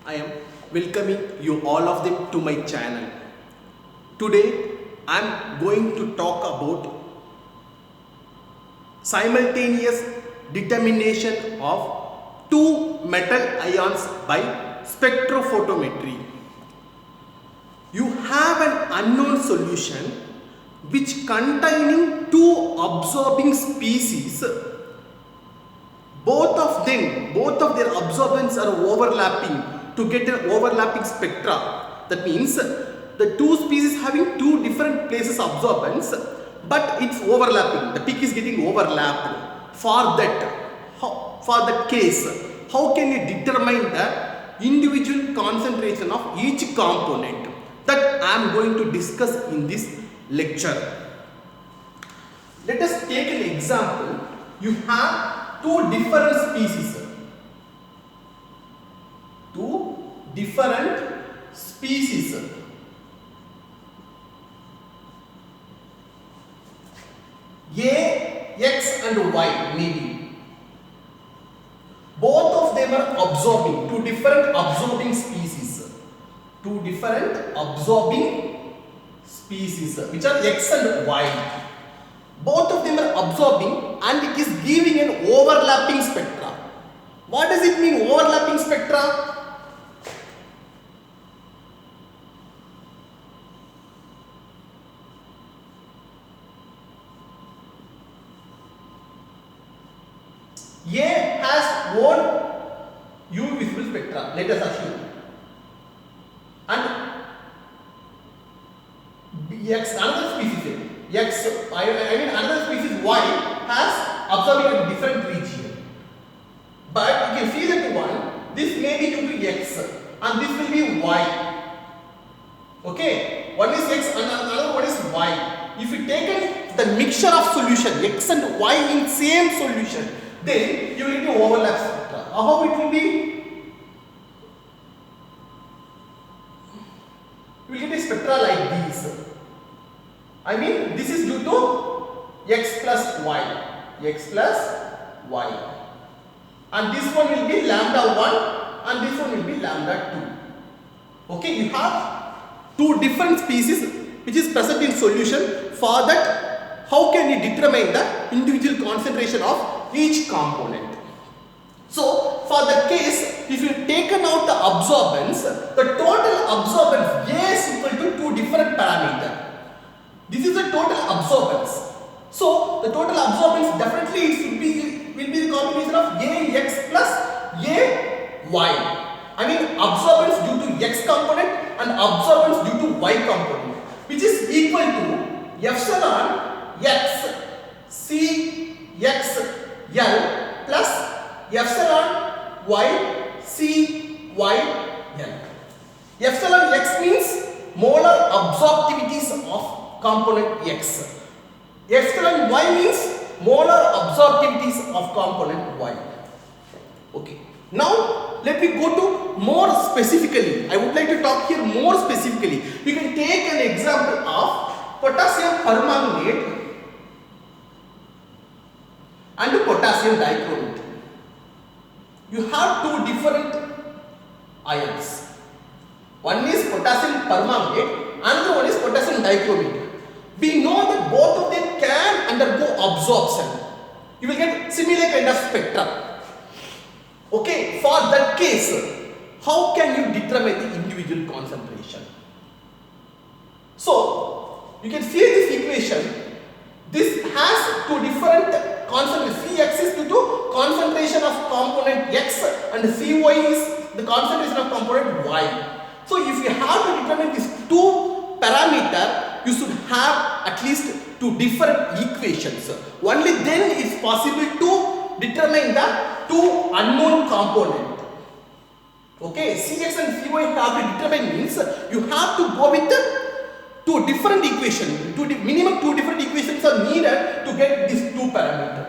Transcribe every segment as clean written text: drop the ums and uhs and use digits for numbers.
I am welcoming you all of them to my channel. Today I am going to talk about simultaneous determination of two metal ions by spectrophotometry. You have an unknown solution which containing two absorbing species. Both of their absorbance are overlapping to get an overlapping spectra. That means the two species having two different places absorbance, but it's overlapping. The peak is getting overlapped. For that case, how can you determine the individual concentration of each component? That I am going to discuss in this lecture. Let us take an example. You have two different species. Two different species. A, X and Y maybe. Both of them are absorbing, two different absorbing species. Two different absorbing species which are X and Y. Both of them are absorbing and it is giving an overlapping spectra. What does it mean, overlapping spectra? A has one U visible spectra, let us assume. And X, another species, another species Y has absorbing a different region. But you can see that one, this may be due to X and this will be Y. Okay, one is X and another one is Y. If you take the mixture of solution X and Y in same solution, then you will get an overlap spectra. How it will be? You will get a spectra like this. I mean, this is due to X plus Y. X plus Y. And this one will be lambda 1 and this one will be lambda 2. Okay, you have two different species which is present in solution. For that, how can you determine the individual concentration of each component? So, for that case, if you taken out the absorbance, the total absorbance A is equal to two different parameters. This is the total absorbance. So, the total absorbance definitely will be the combination of AX plus AY. I mean, absorbance due to X component and absorbance due to Y component, which is equal to epsilon X CXL plus epsilon Y CYL. Epsilon X means molar absorptivities of component X. Epsilon Y means molar absorptivities of component Y. Okay. Now let me go to more specifically. I would like to talk here more specifically. We can take an example of potassium permanganate and potassium dichromate. You have two different ions. One is potassium permanganate, another one is potassium dichromate. We know that both of them can undergo absorption. You will get similar kind of spectra. Okay, for that case, how can you determine the individual concentration? So, you can see this equation. This has two different concentrations. Cx is due to concentration of component X and Cy is the concentration of component Y. So, if you have to determine these two parameters, you should have at least two different equations. Only then it is possible to determine the two unknown components. Okay, Cx and Cy have to determine means you have to go with two different equations. Minimum two different equations are needed to get these two parameters.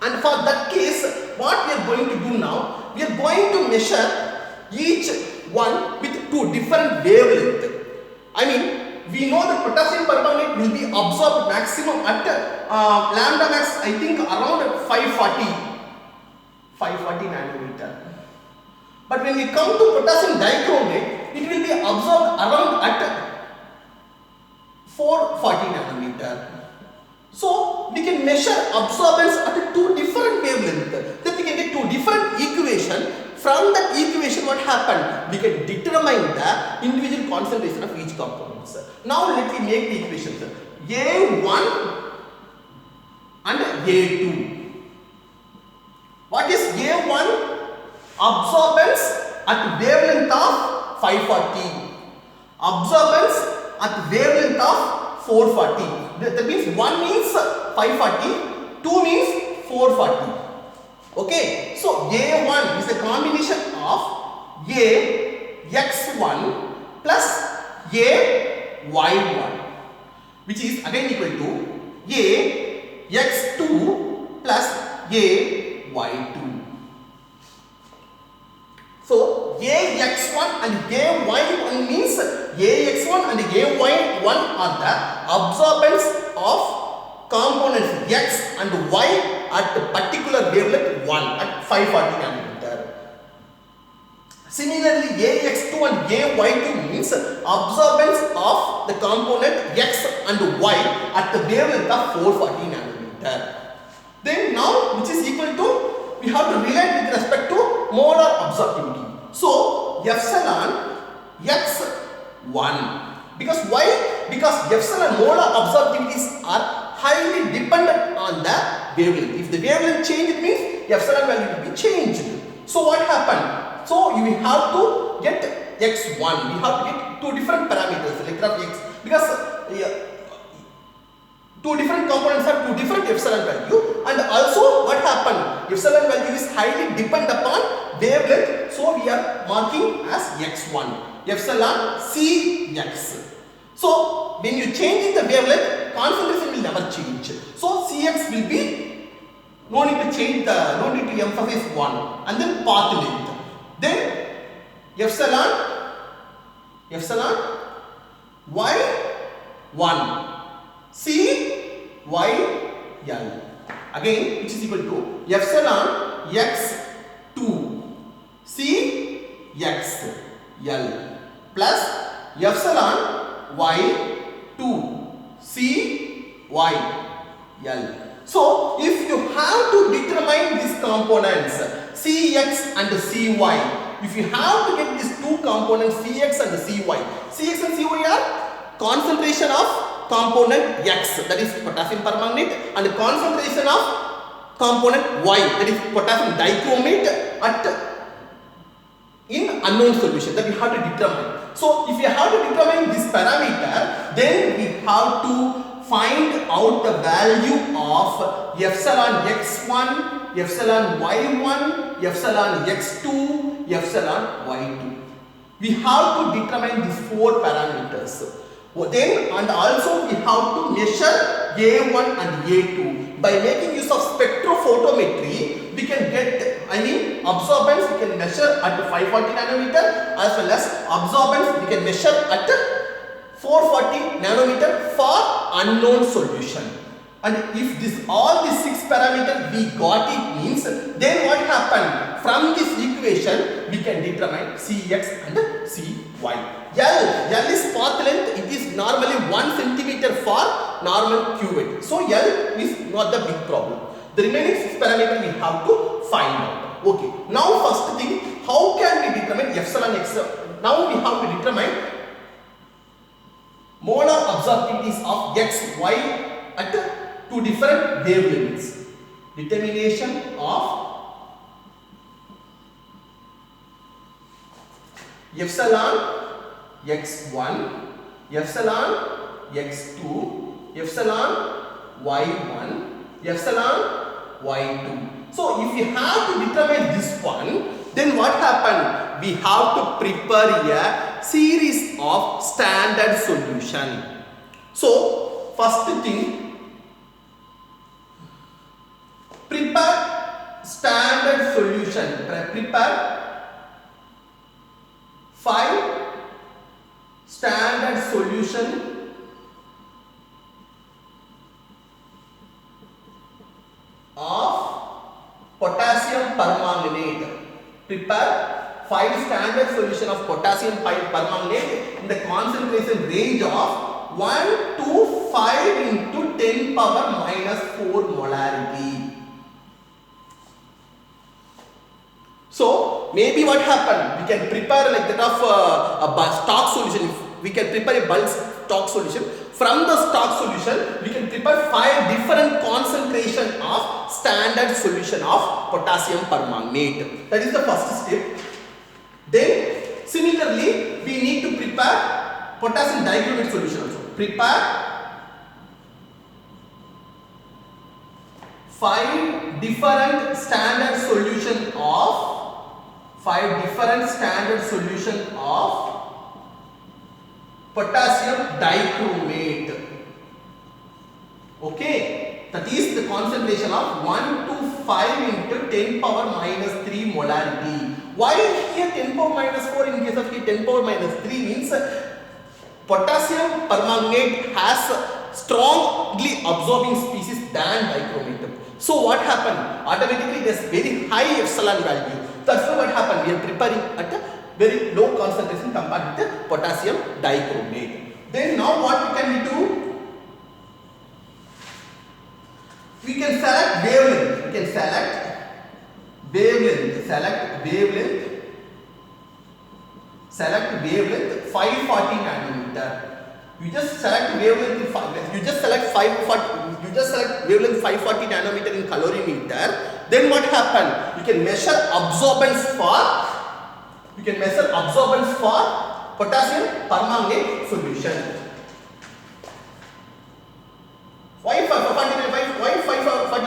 And for that case, what we are going to do now, we are going to measure each one with two different wavelengths. I mean, we know that potassium permanganate will be absorbed maximum at lambda max, I think around 540 nanometer. But when we come to potassium dichromate, it will be absorbed around at 440 nanometer. So we can measure absorbance at two different wavelengths. Then we can get two different equations. From that equation, what happened? We can determine the individual concentration of each component. Now let me make the equations. A1 and A2. What is A1? Absorbance at wavelength of 540. Absorbance at wavelength of 440. That means 1 means 540, 2 means 440. Okay, so A1 is the combination of AX1 plus AY1, which is again equal to AX2 plus AY2. So AX1 and AY1 means AX1 and AY1 are the absorbance of components X and Y at a particular wavelength 1 at 540 nanometer. Similarly, AX2 and AY2 means absorbance of the component X and Y at the wavelength of 440 nanometer. Then now, which is equal to, we have to relate with respect to molar absorptivity. So epsilon X1. Because why? Because epsilon molar absorptivities are highly dependent on the wavelength. If the wavelength change, it means epsilon value will be changed. So what happened? So you have to get X1. We have to get two different parameters, vector of X, because two different components have two different epsilon value, and also what happened? Epsilon value is highly dependent upon wavelength, so we are marking as X1, epsilon Cx. So when you change in the wavelength, concentration will never change. So Cx will be, no need to change the, no need to emphasize 1, and then path length. Then epsilon Y1 CYL again, which is equal to epsilon X2 CXL plus epsilon Y2 CYL. So if you have to determine these components Cx and Cy, if you have to get these two components Cx and Cy, Cx and Cy are concentration of component X, that is potassium permanganate, and concentration of component Y, that is potassium dichromate at in unknown solution, that we have to determine. So if you have to determine this parameter, then we have to find out the value of epsilon X1, epsilon Y1, epsilon X2, epsilon Y2. We have to determine these four parameters. Then, and also we have to measure A1 and A2. By making use of spectrophotometry, we can get, absorbance we can measure at 540 nanometer, as well as absorbance we can measure at 440 nanometer for unknown solution. And if this all these 6 parameters we got it means, then what happened? From this equation we can determine Cx and Cy. L is path length. It is normally 1 centimeter for normal cuvette. So L is not the big problem. The remaining 6 parameters we have to find out. Okay. Now first thing, how can we determine epsilon X? Now we have to determine molar absorptivities of X, Y at 2 different wavelengths. Determination of epsilon X1, epsilon X2, epsilon Y1, epsilon Y2. So if we have to determine this one, then what happened? We have to prepare a series of standard solution. So first thing, prepare standard solution. Prepare 5 standard solution of potassium permanganate. Prepare 5 standard solution of potassium permanganate in the concentration range of 1 to 5 into 10 power minus 4 molarity. So maybe what happened, we can prepare like that of a stock solution. We can prepare a bulk stock solution. From the stock solution, we can prepare 5 different concentration of standard solution of potassium permanganate. That is the first step. Then similarly, we need to prepare potassium dichromate solution also. Prepare 5 different standard solution of potassium dichromate. Okay, that is the concentration of 1 to 5 into 10 power minus 3 molarity. Why here 10 power minus 4 in case of here 10 power minus 3 means potassium permanganate has strongly absorbing species than dichromate. So what happened? Automatically it has very high epsilon value. That's why what happened? We are preparing at a very low concentration compared with the potassium dichromate. Then now what can we do? We can select wavelength. We can select wavelength. Select wavelength 540 nanometer. You just select wavelength. You just select 540. You just select wavelength 540 nanometer in calorimeter. Then what happened? You can measure absorbance for. You can measure absorbance for potassium permanganate solution. Why 540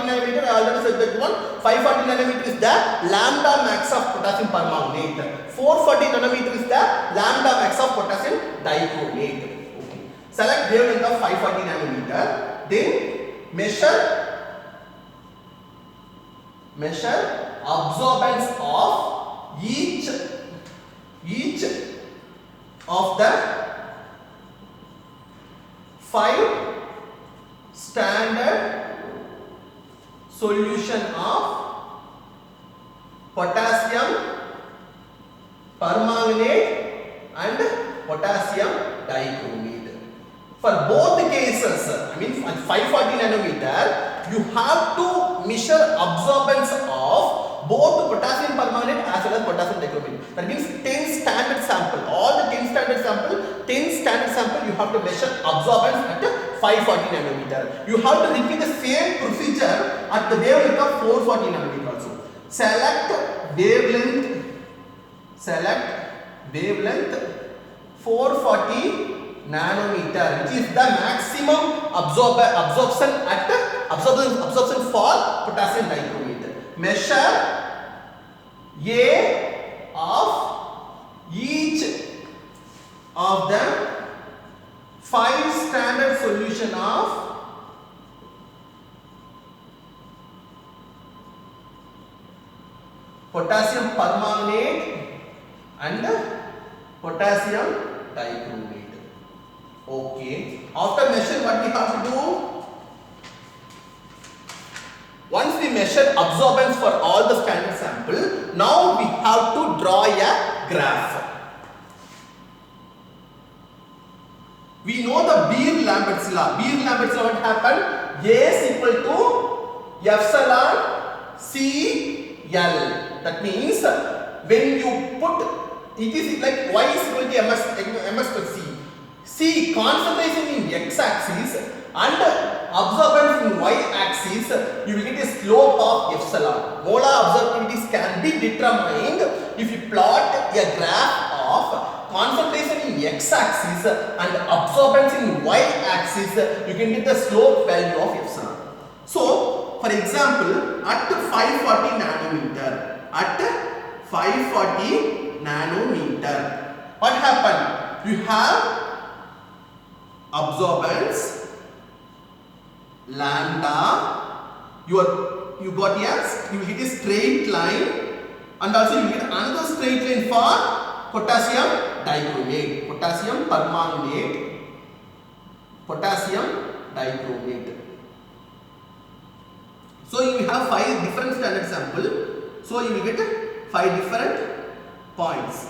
nanometer? I already said that one. 540 nanometer is the lambda max of potassium permanganate. 440 nanometer is the lambda max of potassium dichromate. Okay. Select wavelength of 540 nanometer. Then measure absorbance of each of the 5 standard solution of potassium permanganate and potassium dichromate. For both cases, I mean at 540 nanometer, you have to measure absorbance of both potassium permanganate as well as potassium dichromate. That means 10 standard sample. All the 10 standard sample you have to measure absorbance at 540 nanometer. You have to repeat the same procedure at the wavelength of 440 nanometer also. Select wavelength 440 nanometer, which is the maximum absorption for potassium dichromate. Measure A of each of the 5 standard solution of potassium permanganate and potassium dichromate. Okay. After measure, what we have to do? Once we measure absorbance for all the standard sample, now we have to draw a graph. We know the Beer-Lambert's law. Beer-Lambert's law, what happened? A is equal to epsilon CL. That means when you put, it is like Y is equal to MS plus C. C, concentration in x-axis and absorbance in y-axis, you will get a slope of epsilon. Molar absorptivities can be determined if you plot a graph of concentration in x-axis and absorbance in y-axis, you can get the slope value of epsilon. So, for example, at 540 nanometer, what happened? You have absorbance lambda, you got yes, you will get a straight line, and also you will get another straight line for potassium dichromate, potassium permanganate, potassium dichromate. So you have 5 different standard sample, so you will get 5 different points.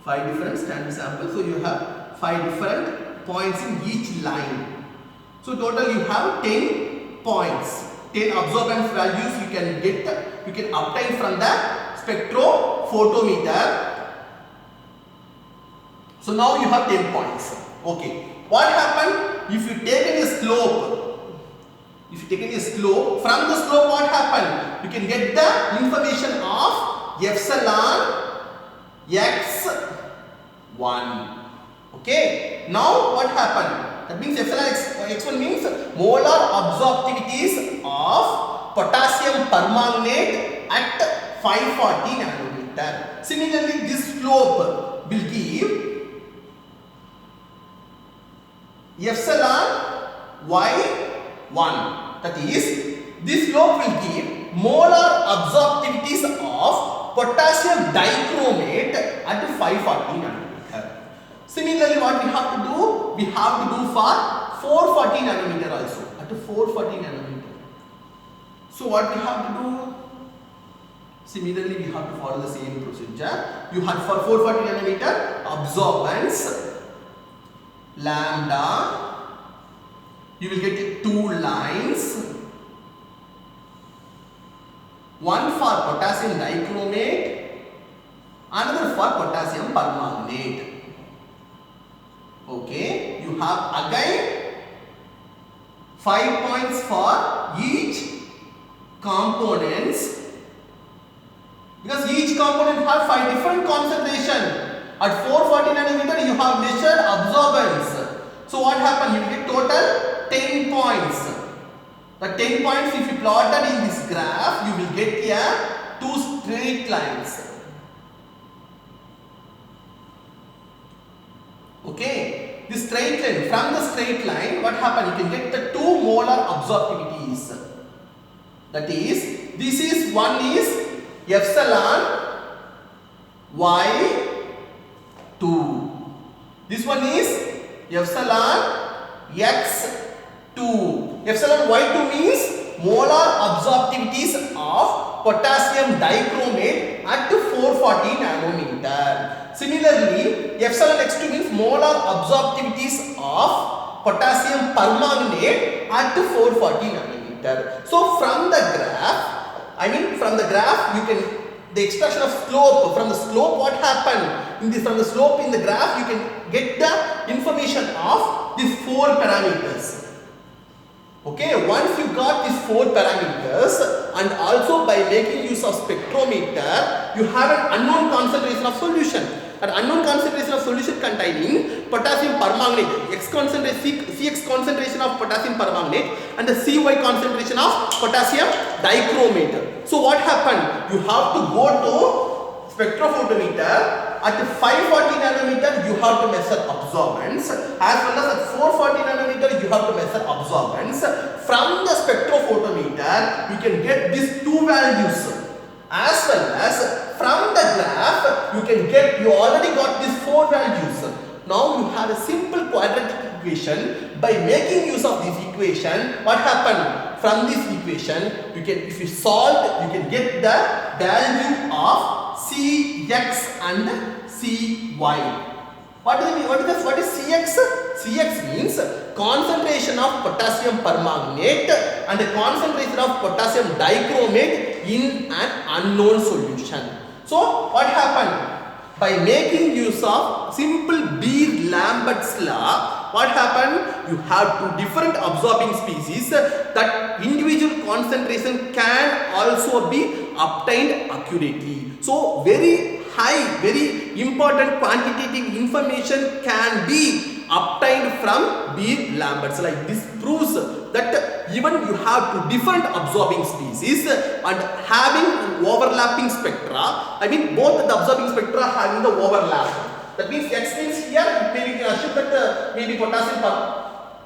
5 different standard samples. So you have 5 different points in each line. So total you have 10 points. 10 absorbance values you can obtain from the spectrophotometer. So now you have 10 points. Okay. What happened if you take a slope? If you take a slope, from the slope what happened? You can get the information of epsilon x1. Okay. Now what happened? That means epsilon x1 means molar absorptivities of potassium permanganate at 540 nanometer. Similarly, this slope will give epsilon y1. That is, this slope will give molar absorptivities of potassium dichromate at 540 nanometer. Similarly, what we have to do? We have to do for 440 nanometer also, at 440 nanometer. So what we have to do? Similarly, we have to follow the same procedure. You have for 440 nanometer absorbance lambda. You will get 2 lines. One for potassium dichromate, another for potassium permanganate. Okay, you have again 5 points for each components, because each component have 5 different concentration. At 440 nanometer you have measured absorbance. So what happened? You will get total 10 points. The 10 points, if you plotted in this graph, you will get here 2 straight lines. Okay, this straight line, from the straight line, what happened? You can get the 2 molar absorptivities. That is, this is one is epsilon y2. This one is epsilon x2. Epsilon y2 means molar absorptivities of potassium dichromate at 440 nanometer. Similarly, epsilon x2 means molar absorptivities of potassium permanganate at 440 nanometer. So from the graph, you can, the expression of slope, from the slope what happened? From the slope in the graph, you can get the information of these 4 parameters. Okay, once you got these 4 parameters, and also by making use of spectrometer, you have an unknown concentration of solution. An unknown concentration of solution containing potassium permanganate, Cx concentration of potassium permanganate and the Cy concentration of potassium dichromate. So what happened? You have to go to spectrophotometer. At 540 nanometer, you have to measure absorbance, as well as at 440 nanometer, you have to measure absorbance. From the spectrophotometer, you can get these 2 values, as well as from the graph, you already got these 4 values. Now you have a simple quadratic equation. By making use of this equation, what happened? From this equation, if you solve, you can get the value of Cx and Cy. What is Cx? Cx means concentration of potassium permanganate and the concentration of potassium dichromate in an unknown solution. So what happened? By making use of simple Beer-Lambert's law, what happened? You have 2 different absorbing species, that individual concentration can also be obtained accurately. So very high, very important quantitative information can be obtained from Beer-Lambert's. Like this proves that even you have 2 different absorbing species and having overlapping spectra. I mean, both the absorbing spectra having the overlap. That means X means here, maybe we can assume that maybe potassium,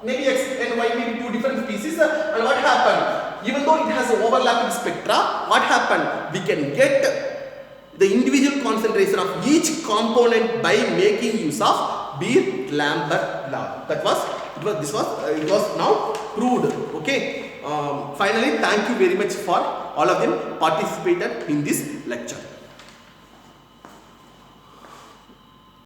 maybe X and Y may be 2 different species. And what happened? Even though it has an overlapping spectra, what happened? We can get the individual concentration of each component by making use of Beer-Lambert law. It was now proved. Okay. Finally, thank you very much for all of them participated in this lecture.